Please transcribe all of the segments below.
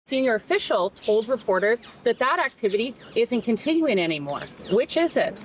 Senior official told reporters that that activity isn't continuing anymore. Which is it?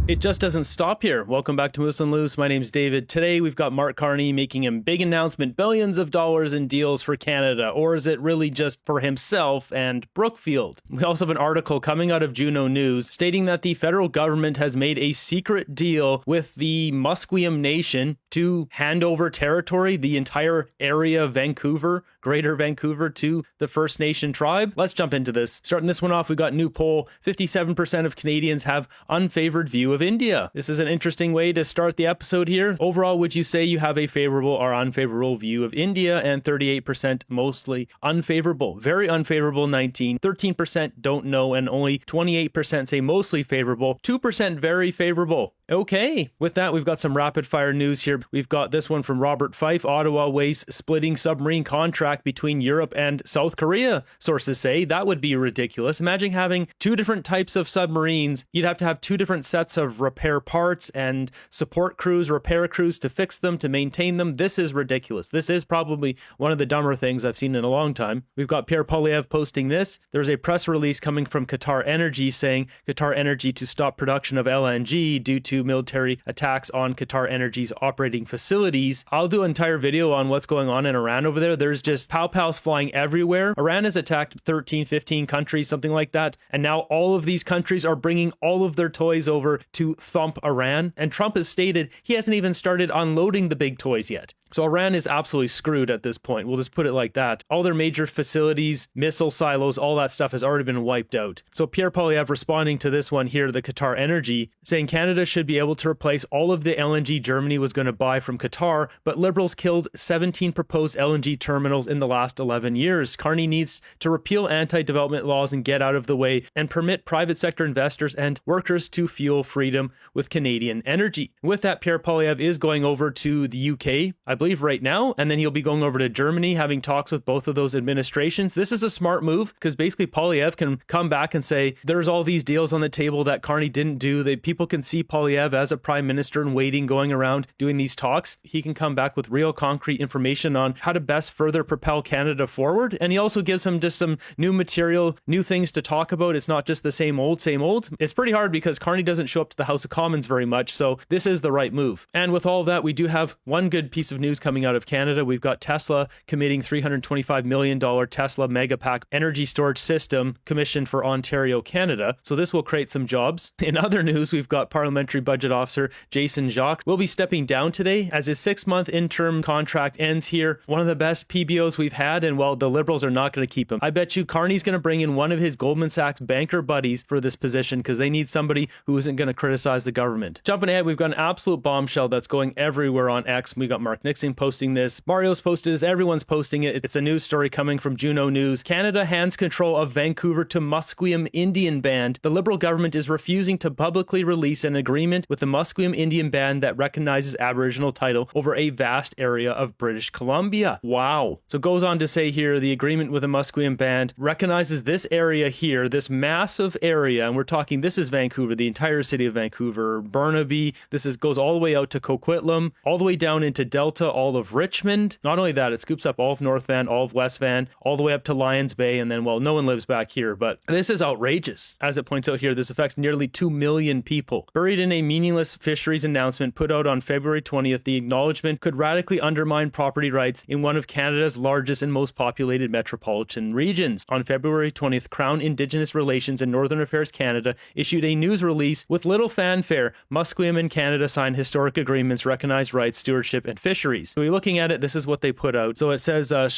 It just doesn't stop here. Welcome back to Moose and Loose. My name's David. Today we've got Mark Carney making a big announcement, billions of dollars in deals for Canada. Or is it really just for himself and Brookfield? We also have an article coming out of Juno News stating that the federal government has made a secret deal with the Musqueam Nation to hand over territory, the entire area of Vancouver, Greater Vancouver, to the First Nation tribe. Let's jump into this. Starting this one off, we got a new poll. 57% of Canadians have unfavored view of India. This is an interesting way to start the episode here. Overall, would you say you have a favorable or unfavorable view of India? And 38% mostly unfavorable. Very unfavorable, 19. 13% don't know, and only 28% say mostly favorable. 2% very favorable. Okay, with that, we've got some rapid fire news here. We've got this one from Robert Fife. Ottawa weighs splitting submarine contract between Europe and South Korea. Sources say that would be ridiculous. Imagine having two different types of submarines. You'd have to have two different sets of repair parts and support crews, repair crews to fix them, to maintain them. This is ridiculous. This is probably one of the dumber things I've seen in a long time. We've got Pierre Poilievre posting this. There's a press release coming from Qatar Energy saying Qatar Energy to stop production of LNG due to military attacks on Qatar Energy's operating facilities. I'll do an entire video on what's going on in Iran over there. There's just pow-pows flying everywhere. Iran has attacked 13, 15 countries, something like that. And now all of these countries are bringing all of their toys over to thump Iran. And Trump has stated he hasn't even started unloading the big toys yet. So Iran is absolutely screwed at this point. We'll just put it like that. All their major facilities, missile silos, all that stuff has already been wiped out. So Pierre Poilievre responding to this one here, the Qatar Energy, saying Canada should be able to replace all of the LNG Germany was going to buy from Qatar, but Liberals killed 17 proposed LNG terminals in the last 11 years. Carney needs to repeal anti-development laws and get out of the way and permit private sector investors and workers to fuel freedom with Canadian energy. With that, Pierre Poilievre is going over to the UK, I believe right now, and then he'll be going over to Germany, having talks with both of those administrations. This is a smart move because basically Poilievre can come back and say there's all these deals on the table that Carney didn't do. That people can see Poilievre as a prime minister in waiting, going around doing these talks. He can come back with real concrete information on how to best further propel Canada forward. And he also gives them just some new material, new things to talk about. It's not just the same old, same old. It's pretty hard because Carney doesn't show up to the House of Commons very much. So this is the right move. And with all of that, we do have one good piece of news coming out of Canada. We've got Tesla committing $325 million Tesla Megapack energy storage system commissioned for Ontario, Canada. So this will create some jobs. In other news, we've got Parliamentary Budget Officer Jason Jacques will be stepping down today as his 6-month interim contract ends here. One of the best PBOs we've had, and well, the Liberals are not going to keep him. I bet you Carney's going to bring in one of his Goldman Sachs banker buddies for this position because they need somebody who isn't going to criticize the government. Jumping ahead, we've got an absolute bombshell that's going everywhere on X. We got Mark Nixon posting this. Mario's posted this. Everyone's posting it. It's a news story coming from Juno News. Canada hands control of Vancouver to Musqueam Indian Band. The Liberal government is refusing to publicly release an agreement with the Musqueam Indian Band that recognizes Aboriginal title over a vast area of British Columbia. Wow. So it goes on to say here, the agreement with the Musqueam Band recognizes this area here, this massive area, and we're talking, this is Vancouver, the entire city of Vancouver, Burnaby. This goes all the way out to Coquitlam, all the way down into Delta, all of Richmond. Not only that, it scoops up all of North Van, all of West Van, all the way up to Lions Bay, and then, well, no one lives back here, but this is outrageous. As it points out here, this affects nearly 2 million people. Buried in a meaningless fisheries announcement put out on February 20th, the acknowledgement could radically undermine property rights in one of Canada's largest and most populated metropolitan regions. On February 20th, Crown Indigenous Relations and Northern Affairs Canada issued a news release with little fanfare. Musqueam and Canada signed historic agreements, recognize rights, stewardship, and fisheries. So we're looking at it, this is what they put out. So it says, a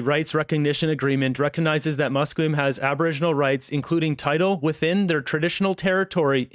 rights recognition agreement recognizes that Musqueam has Aboriginal rights, including title within their traditional territory,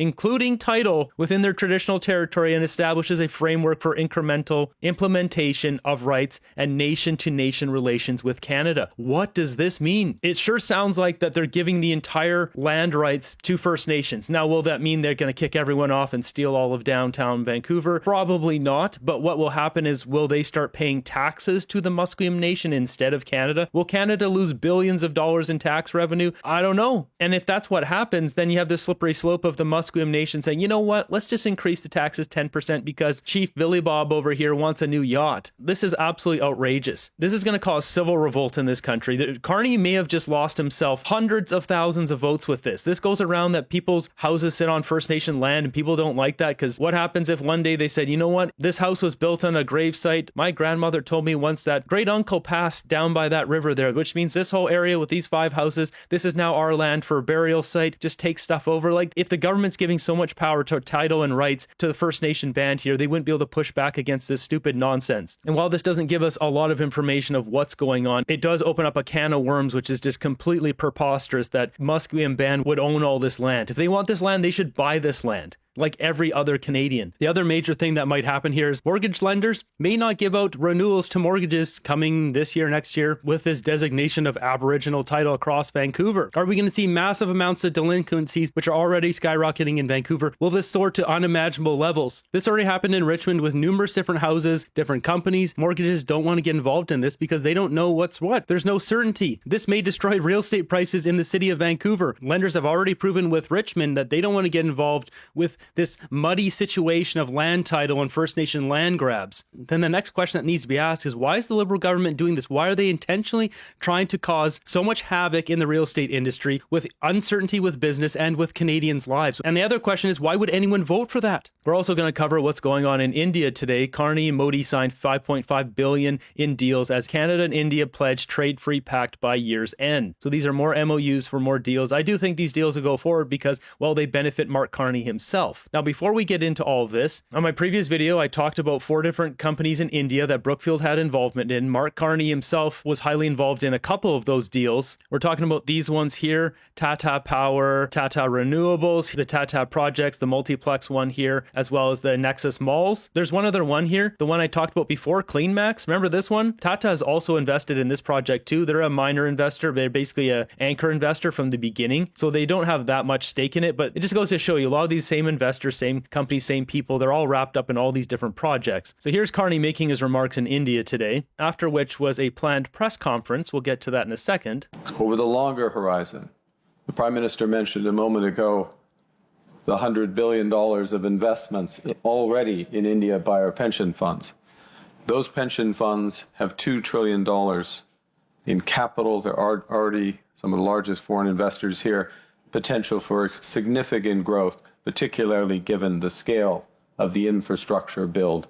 and establishes a framework for incremental implementation of rights and nation-to-nation relations with Canada. What does this mean? It sure sounds like that they're giving the entire land rights to First Nations. Now, will that mean they're going to kick everyone off and steal all of downtown Vancouver? Probably not. But what will happen is, will they start paying taxes to the Musqueam Nation instead of Canada? Will Canada lose billions of dollars in tax revenue? I don't know. And if that's what happens, then you have this slippery slope of the Musqueam Nation saying, you know what, let's just increase the taxes 10% because Chief Billy Bob over here wants a new yacht. This is absolutely outrageous. This is going to cause civil revolt in this country. Carney may have just lost himself hundreds of thousands of votes with this. This goes around that people's houses sit on First Nation land, and people don't like that, because what happens if one day they said, you know what, this house was built on a grave site. My grandmother told me once that great uncle passed down by that river there, which means this whole area with these 5 houses, this is now our land for a burial site. Just take stuff over. Like, if the government's giving so much power to title and rights to the First Nation band here, they wouldn't be able to push back against this stupid nonsense. And while this doesn't give us a lot of information of what's going on, it does open up a can of worms, which is just completely preposterous that Musqueam band would own all this land. If they want this land, they should buy this land like every other Canadian. The other major thing that might happen here is mortgage lenders may not give out renewals to mortgages coming this year, next year, with this designation of Aboriginal title across Vancouver. Are we going to see massive amounts of delinquencies, which are already skyrocketing in Vancouver? Will this soar to unimaginable levels? This already happened in Richmond with numerous different houses, different companies. Mortgages don't want to get involved in this because they don't know what's what. There's no certainty. This may destroy real estate prices in the city of Vancouver. Lenders have already proven with Richmond that they don't want to get involved with this muddy situation of land title and First Nation land grabs. Then the next question that needs to be asked is, why is the Liberal government doing this? Why are they intentionally trying to cause so much havoc in the real estate industry with uncertainty with business and with Canadians' lives? And the other question is, why would anyone vote for that? We're also going to cover what's going on in India today. Carney and Modi signed $5.5 billion in deals as Canada and India pledged trade-free pact by year's end. So these are more MOUs for more deals. I do think these deals will go forward because, well, they benefit Mark Carney himself. Now, before we get into all of this, on my previous video, I talked about 4 different companies in India that Brookfield had involvement in. Mark Carney himself was highly involved in a couple of those deals. We're talking about these ones here: Tata Power, Tata Renewables, the Tata Projects, the multiplex one here, as well as the Nexus Malls. There's one other one here, the one I talked about before, CleanMax. Remember this one? Tata has also invested in this project too. They're a minor investor. They're basically an anchor investor from the beginning, so they don't have that much stake in it, but it just goes to show you a lot of these same investors, same companies, same people, they're all wrapped up in all these different projects. So here's Carney making his remarks in India today, after which was a planned press conference. We'll get to that in a second. Over the longer horizon, the Prime Minister mentioned a moment ago the $100 billion of investments already in India by our pension funds. Those pension funds have $2 trillion in capital. They're already some of the largest foreign investors here. Potential for significant growth, particularly given the scale of the infrastructure build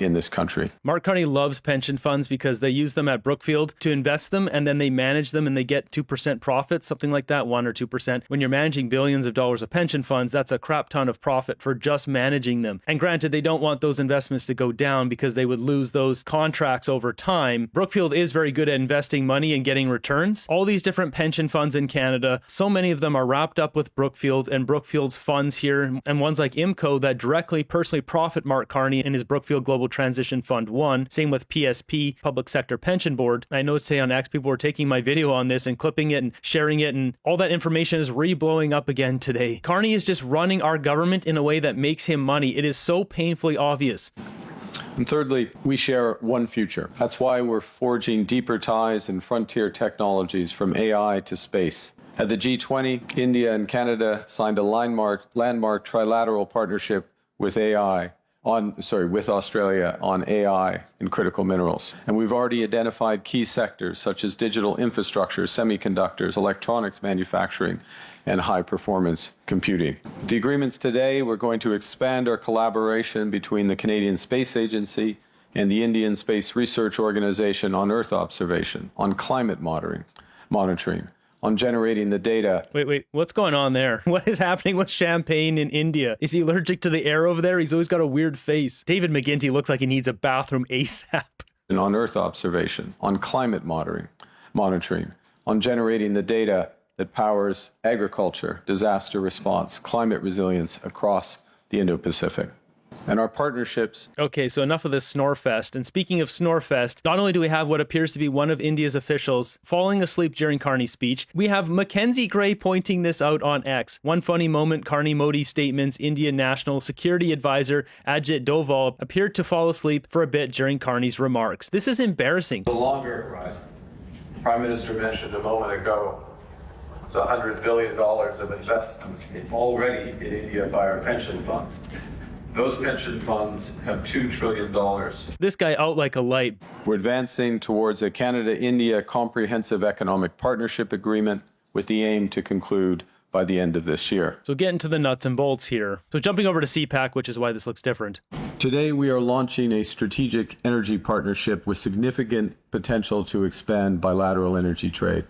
in this country. Mark Carney loves pension funds because they use them at Brookfield to invest them, and then they manage them and they get 2% profit, something like that, 1 or 2%. When you're managing billions of dollars of pension funds, that's a crap ton of profit for just managing them. And granted, they don't want those investments to go down because they would lose those contracts over time. Brookfield is very good at investing money and getting returns. All these different pension funds in Canada, so many of them are wrapped up with Brookfield and Brookfield's funds here, and ones like IMCO that directly personally profit Mark Carney and his Brookfield Global Transition Fund 1. Same with PSP, Public Sector Pension Board. I noticed today on X, people were taking my video on this and clipping it and sharing it, and all that information is re-blowing up again today. Carney is just running our government in a way that makes him money. It is so painfully obvious. And thirdly, we share one future. That's why we're forging deeper ties in frontier technologies, from AI to space. At the G20, India and Canada signed a landmark trilateral partnership with Australia on AI and critical minerals. And we've already identified key sectors such as digital infrastructure, semiconductors, electronics manufacturing, and high-performance computing. The agreements today, we're going to expand our collaboration between the Canadian Space Agency and the Indian Space Research Organization on Earth observation, on climate monitoring, on generating the data. Wait, what's going on there? What is happening with champagne in India? Is he allergic to the air over there? He's always got a weird face. David McGinty looks like he needs a bathroom ASAP. And on Earth observation, on climate monitoring, on generating the data that powers agriculture, disaster response, climate resilience across the Indo-Pacific. And our partnerships. Okay, so enough of this snorefest. And speaking of snorefest, not only do we have what appears to be one of India's officials falling asleep during Carney's speech, we have Mackenzie Gray pointing this out on X. One funny moment, Carney Modi statements Indian National Security Advisor Ajit Doval appeared to fall asleep for a bit during Carney's remarks. This is embarrassing. The longer horizon. The Prime Minister mentioned a moment ago the $100 billion of investments already in India by our pension funds. Those pension funds have $2 trillion. This guy out like a light. We're advancing towards a Canada-India comprehensive economic partnership agreement with the aim to conclude by the end of this year. So getting to the nuts and bolts here. So jumping over to CPAC, which is why this looks different. Today we are launching a strategic energy partnership with significant potential to expand bilateral energy trade.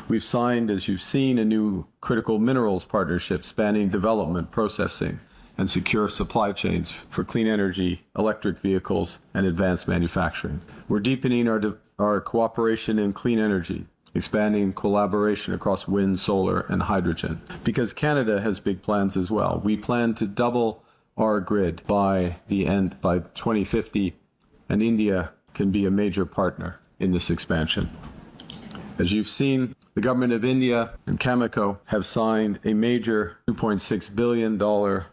We've signed, as you've seen, a new critical minerals partnership spanning development, processing, and secure supply chains for clean energy, electric vehicles, and advanced manufacturing. We're deepening our cooperation in clean energy, expanding collaboration across wind, solar, and hydrogen. Because Canada has big plans as well. We plan to double our grid by 2050, and India can be a major partner in this expansion. As you've seen, the government of India and Cameco have signed a major $2.6 billion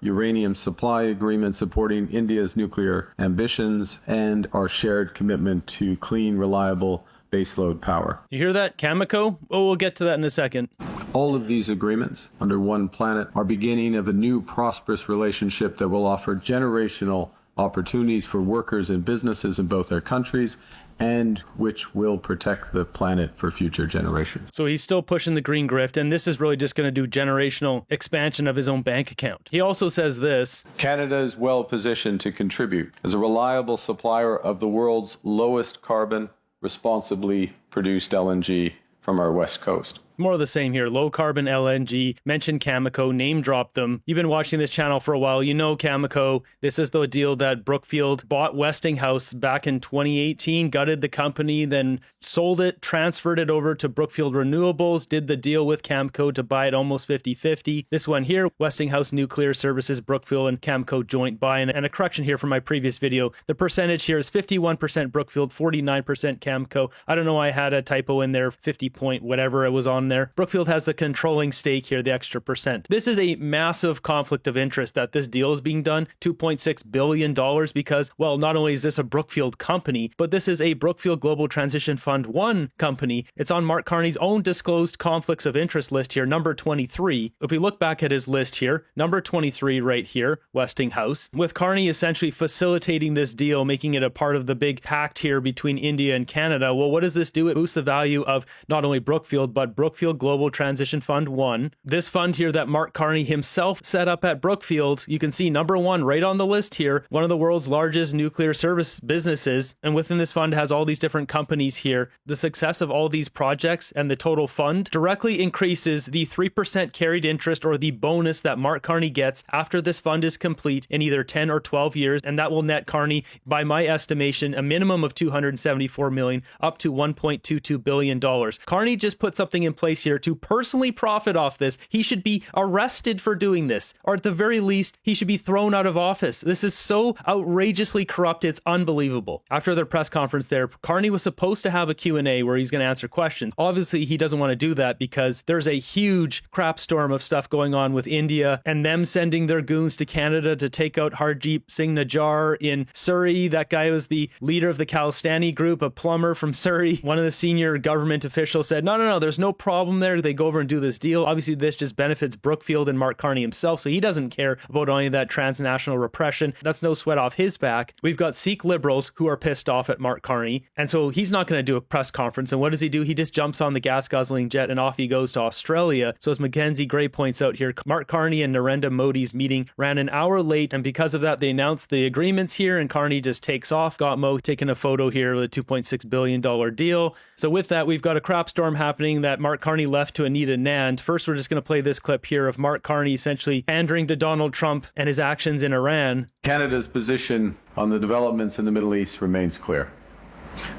uranium supply agreement supporting India's nuclear ambitions and our shared commitment to clean, reliable baseload power. You hear that, Cameco? Oh, we'll get to that in a second. All of these agreements under one planet are beginning of a new prosperous relationship that will offer generational opportunities for workers and businesses in both our countries, and which will protect the planet for future generations. So he's still pushing the green grift, and this is really just going to do generational expansion of his own bank account. He also says this: Canada is well positioned to contribute as a reliable supplier of the world's lowest carbon, responsibly produced LNG from our west coast. More of the same here. Low carbon LNG, mentioned Cameco, name dropped them. You've been watching this channel for a while. You know Cameco. This is the deal that Brookfield bought Westinghouse back in 2018, gutted the company, then sold it, transferred it over to Brookfield Renewables, did the deal with Cameco to buy it almost 50-50. This one here, Westinghouse Nuclear Services, Brookfield and Cameco joint buy. And a correction here from my previous video. The percentage here is 51% Brookfield, 49% Cameco. I don't know why I had a typo in there, 50 point whatever it was on there. Brookfield has the controlling stake here, the extra percent. This is a massive conflict of interest that this deal is being done, $2.6 billion, because, well, not only is this a Brookfield company, but this is a Brookfield Global Transition Fund 1 company. It's on Mark Carney's own disclosed conflicts of interest list here, number 23. If we look back at his list here, number 23 right here, Westinghouse, with Carney essentially facilitating this deal, making it a part of the big pact here between India and Canada. Well, what does this do? It boosts the value of not only Brookfield, but Brookfield Global Transition Fund 1. This fund here that Mark Carney himself set up at Brookfield, you can see number 1 right on the list here, one of the world's largest nuclear service businesses. And within this fund has all these different companies here. The success of all these projects and the total fund directly increases the 3% carried interest or the bonus that Mark Carney gets after this fund is complete in either 10 or 12 years. And that will net Carney, by my estimation, a minimum of $274 million up to $1.22 billion. Carney just put something in place here to personally profit off this. He should be arrested for doing this, or at the very least, he should be thrown out of office. This is so outrageously corrupt, it's unbelievable. After their press conference there, Carney was supposed to have a Q&A where he's going to answer questions. Obviously, he doesn't want to do that because there's a huge crap storm of stuff going on with India and them sending their goons to Canada to take out Hardeep Singh Najjar in Surrey. That guy was the leader of the Khalistani group, a plumber from Surrey. One of the senior government officials said, no, there's no problem there. They go over and do this deal. Obviously, this just benefits Brookfield and Mark Carney himself, so he doesn't care about any of that transnational repression. That's no sweat off his back. We've got Sikh liberals who are pissed off at Mark Carney, and so he's not going to do a press conference. And what does he do? He just jumps on the gas-guzzling jet and off he goes to Australia. So as Mackenzie Gray points out here, Mark Carney and Narendra Modi's meeting ran an hour late, and because of that, they announced the agreements here, and Carney just takes off. Got Mo taking a photo here with a $2.6 billion deal. So with that, we've got a crap storm happening that Mark Carney left to Anita Nand. First, we're just going to play this clip here of Mark Carney essentially pandering to Donald Trump and his actions in Iran. Canada's position on the developments in the Middle East remains clear.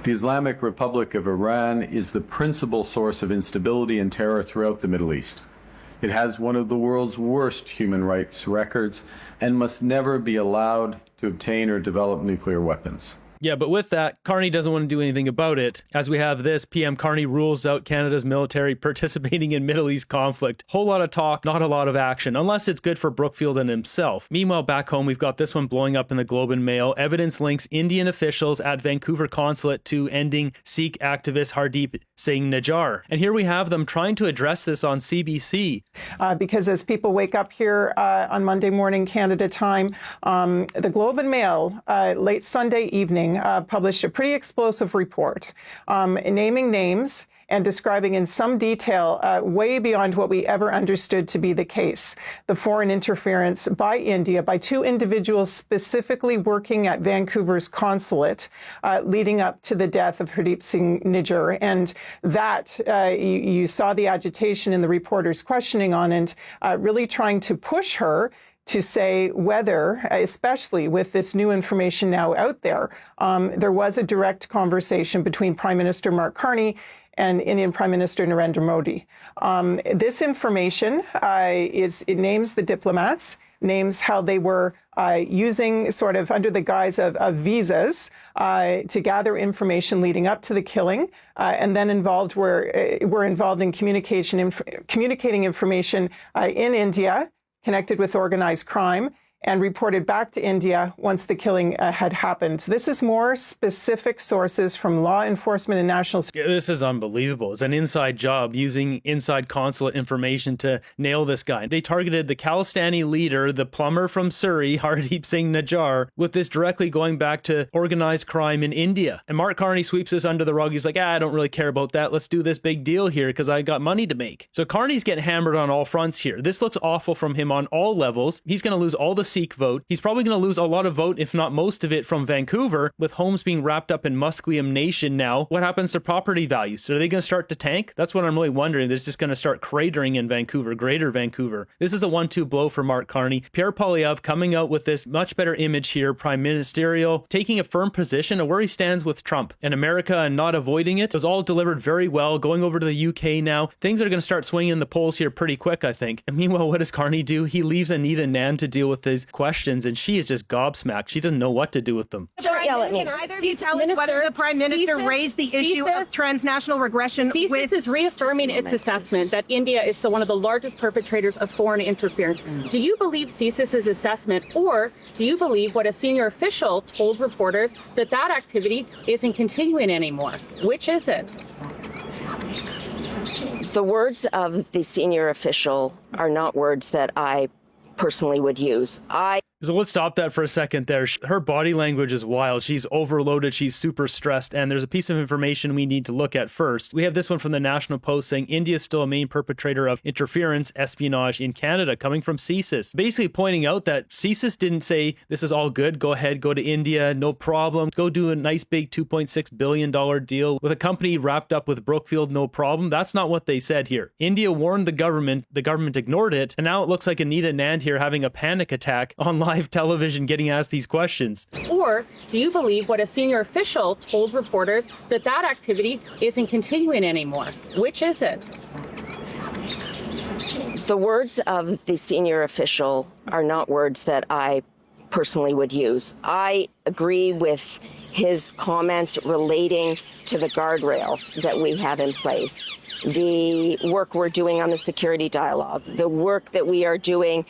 The Islamic Republic of Iran is the principal source of instability and terror throughout the Middle East. It has one of the world's worst human rights records and must never be allowed to obtain or develop nuclear weapons. Yeah, but with that, Carney doesn't want to do anything about it. As we have this, PM Carney rules out Canada's military participating in Middle East conflict. Whole lot of talk, not a lot of action, unless it's good for Brookfield and himself. Meanwhile, back home, we've got this one blowing up in the Globe and Mail. Evidence links Indian officials at Vancouver consulate to ending Sikh activist Hardeep Singh Nijjar. And here we have them trying to address this on CBC. Because as people wake up here on Monday morning, Canada time, the Globe and Mail, late Sunday evening, published a pretty explosive report naming names and describing in some detail, way beyond what we ever understood to be the case, the foreign interference by India, by two individuals specifically working at Vancouver's consulate, leading up to the death of Hardeep Singh Nijjar. And that, you saw the agitation in the reporter's questioning on it, really trying to push her to say whether, especially with this new information now out there, there was a direct conversation between Prime Minister Mark Carney and Indian Prime Minister Narendra Modi. This information it names the diplomats, names how they were using sort of under the guise of visas to gather information leading up to the killing, and then were involved in communicating information in India, connected with organized crime, and reported back to India once the killing had happened. This is more specific sources from law enforcement and national security. This is unbelievable. It's an inside job using inside consulate information to nail this guy. They targeted the Khalistani leader, the plumber from Surrey, Hardeep Singh Nijjar, with this directly going back to organized crime in India. And Mark Carney sweeps this under the rug. He's like, I don't really care about that. Let's do this big deal here because I got money to make. So Carney's getting hammered on all fronts here. This looks awful from him on all levels. He's going to lose all the Sikh vote. He's probably going to lose a lot of vote, if not most of it, from Vancouver, with homes being wrapped up in Musqueam Nation now. What happens to property values? So are they going to start to tank? That's what I'm really wondering. They're just going to start cratering in Vancouver, greater Vancouver. This is a 1-2 blow for Mark Carney. Pierre Poilievre coming out with this much better image here, prime ministerial, taking a firm position of where he stands with Trump and America and not avoiding it. It was all delivered very well. Going over to the UK now. Things are going to start swinging in the polls here pretty quick, I think. And meanwhile, what does Carney do? He leaves Anita Nan to deal with his questions, and she is just gobsmacked. She doesn't know what to do with them. Don't yell at me. Can either of you tell us whether the Prime Minister raised the issue of transnational regression CSIS is reaffirming its assessment that India is one of the largest perpetrators of foreign interference. Do you believe CSIS's assessment, or do you believe what a senior official told reporters that activity isn't continuing anymore? Which is it? The words of the senior official are not words that I personally would use. So let's stop that for a second there. Her body language is wild. She's overloaded. She's super stressed. And there's a piece of information we need to look at first. We have this one from the National Post saying India is still a main perpetrator of interference, espionage in Canada, coming from CSIS. Basically pointing out that CSIS didn't say this is all good. Go ahead, go to India, no problem. Go do a nice big $2.6 billion deal with a company wrapped up with Brookfield, no problem. That's not what they said here. India warned the government ignored it. And now it looks like Anita Nand here having a panic attack on live television getting asked these questions. Or do you believe what a senior official told reporters that activity isn't continuing anymore? Which is it? The words of the senior official are not words that I personally would use. I agree with his comments relating to the guardrails that we have in place, the work we're doing on the security dialogue, the work that we are doing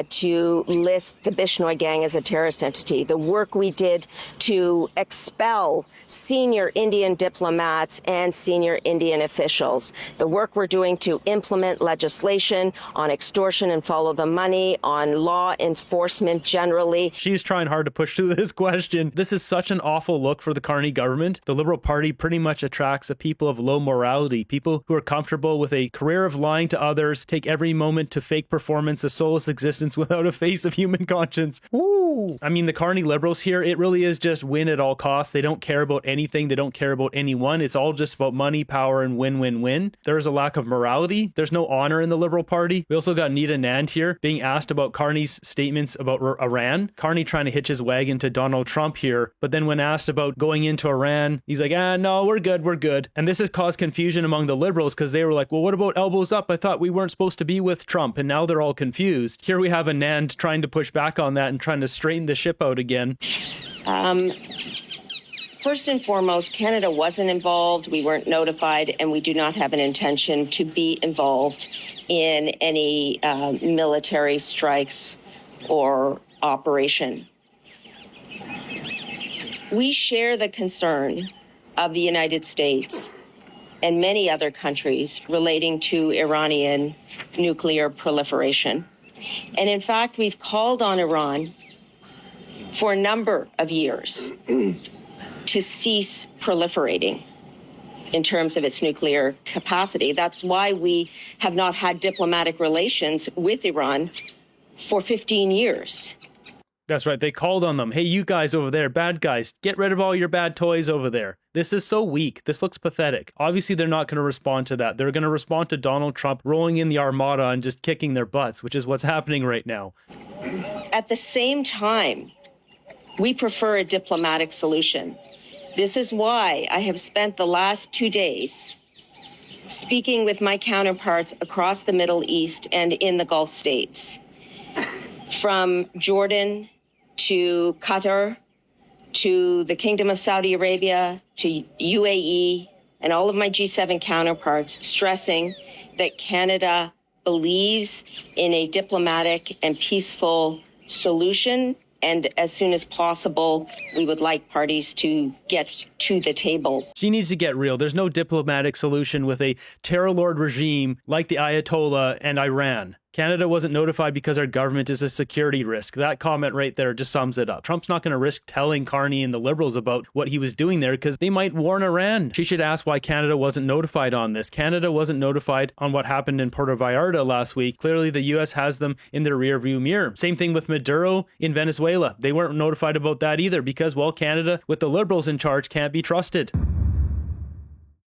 to list the Bishnoi gang as a terrorist entity, the work we did to expel senior Indian diplomats and senior Indian officials, the work we're doing to implement legislation on extortion and follow the money, on law enforcement generally. She's trying hard to push through this question. This is such an awful look for the Carney government. The Liberal Party pretty much attracts a people of low morality, people who are comfortable with a career of lying to others, take every moment to fake performance, a soulless existence without a face of human conscience. Ooh. I mean, the Carney Liberals here, it really is just win at all costs. They don't care about anything. They don't care about anyone. It's all just about money, power, and win, win, win. There is a lack of morality. There's no honor in the Liberal Party. We also got Nita Nand here being asked about Carney's statements about Iran. Carney trying to hitch his wagon to Donald Trump Trump here. But then when asked about going into Iran, he's like, no, we're good, we're good. And this has caused confusion among the Liberals because they were like, well, what about elbows up? I thought we weren't supposed to be with Trump. And now they're all confused. Here we have Anand trying to push back on that and trying to straighten the ship out again. First and foremost, Canada wasn't involved. We weren't notified, and we do not have an intention to be involved in any military strikes or operation. We share the concern of the United States and many other countries relating to Iranian nuclear proliferation. And in fact, we've called on Iran for a number of years to cease proliferating in terms of its nuclear capacity. That's why we have not had diplomatic relations with Iran for 15 years. That's right. They called on them. Hey, you guys over there, bad guys, get rid of all your bad toys over there. This is so weak. This looks pathetic. Obviously, they're not going to respond to that. They're going to respond to Donald Trump rolling in the armada and just kicking their butts, which is what's happening right now. At the same time, we prefer a diplomatic solution. This is why I have spent the last 2 days speaking with my counterparts across the Middle East and in the Gulf states, from Jordan to Qatar, to the Kingdom of Saudi Arabia, to UAE, and all of my G7 counterparts, stressing that Canada believes in a diplomatic and peaceful solution. And as soon as possible, we would like parties to get to the table. She needs to get real. There's no diplomatic solution with a terror lord regime like the Ayatollah and Iran. Canada wasn't notified because our government is a security risk. That comment right there just sums it up. Trump's not going to risk telling Carney and the Liberals about what he was doing there because they might warn Iran. She should ask why Canada wasn't notified on this. Canada wasn't notified on what happened in Puerto Vallarta last week. Clearly, the U.S. has them in their rearview mirror. Same thing with Maduro in Venezuela. They weren't notified about that either because, well, Canada, with the Liberals in charge, can't be trusted.